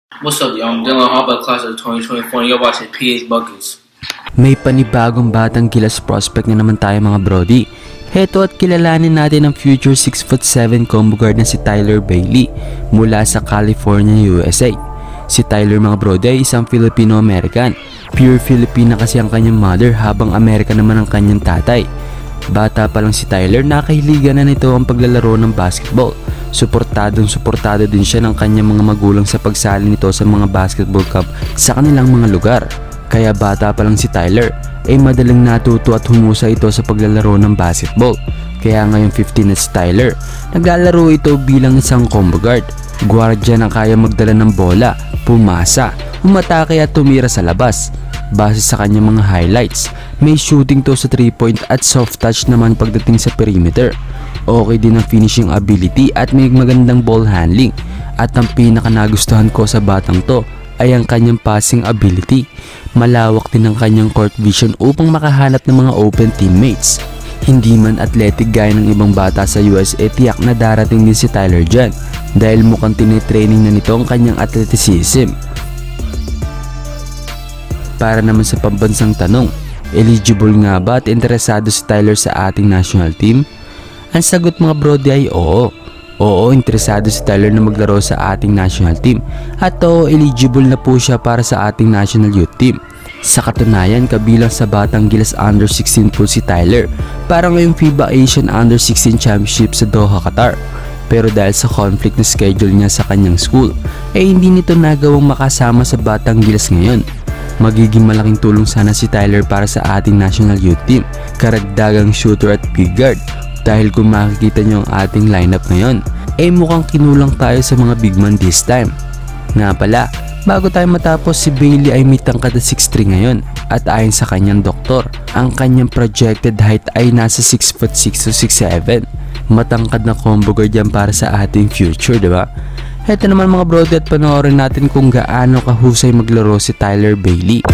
What's up, y'all? I'm Dylan Harper, class of 2024, and you're watching PH Buckets. May panibagong batang gilas prospect na naman tayo mga brody. Heto at kilalanin natin ang future 6'7" combo guard na si Tyler Bailey mula sa California, USA. Si Tyler mga brody ay isang Filipino-American. Pure Filipina kasi ang kanyang mother habang American naman ang kanyang tatay. Bata pa lang si Tyler, nakahiligan na nito ang paglalaro ng basketball. Suportado din siya ng kanyang mga magulang sa pagsali nito sa mga basketball camp sa kanilang mga lugar. Kaya bata pa lang si Tyler ay madaling natuto at humusa ito sa paglalaro ng basketball. Kaya ngayong 15 na si Tyler, naglalaro ito bilang isang combo guard. Guardia na kaya magdala ng bola, pumasa, umatake at tumira sa labas. Base sa kanyang mga highlights, may shooting to sa 3-point at soft touch naman pagdating sa perimeter. Okay din ang finishing ability at may magandang ball handling. At ang pinaka nagustuhan ko sa batang to ay ang kanyang passing ability. Malawak din ang kanyang court vision upang makahanap ng mga open teammates. Hindi man athletic gaya ng ibang bata sa USA, tiyak na darating din si Tyler dyan dahil mukhang tinitraining na nito ang kanyang athleticism. Para naman sa pambansang tanong, eligible nga ba at interesado si Tyler sa ating national team? Ang sagot mga brody ay oo. Oo, interesado si Tyler na maglaro sa ating national team at oo, eligible na po siya para sa ating national youth team. Sa katunayan, kabilang sa batang gilas under 16 po si Tyler para ngayong FIBA Asian Under 16 Championship sa Doha, Qatar. Pero dahil sa conflict na schedule niya sa kanyang school, hindi nito nagawang makasama sa batang gilas ngayon. Magiging malaking tulong sana si Tyler para sa ating national youth team, karagdagang shooter at big guard. Dahil kung makikita nyo ang ating lineup ngayon, mukhang kinulang tayo sa mga big man this time. Nga pala, bago tayo matapos, si Bailey ay may tangkad na 6'3" ngayon at ayon sa kanyang doktor, ang kanyang projected height ay nasa 6'6" to 6'7". Matangkad na combo guard yan para sa ating future, diba? Heto naman mga brody at panoorin natin kung gaano kahusay maglaro si Tyler Bailey.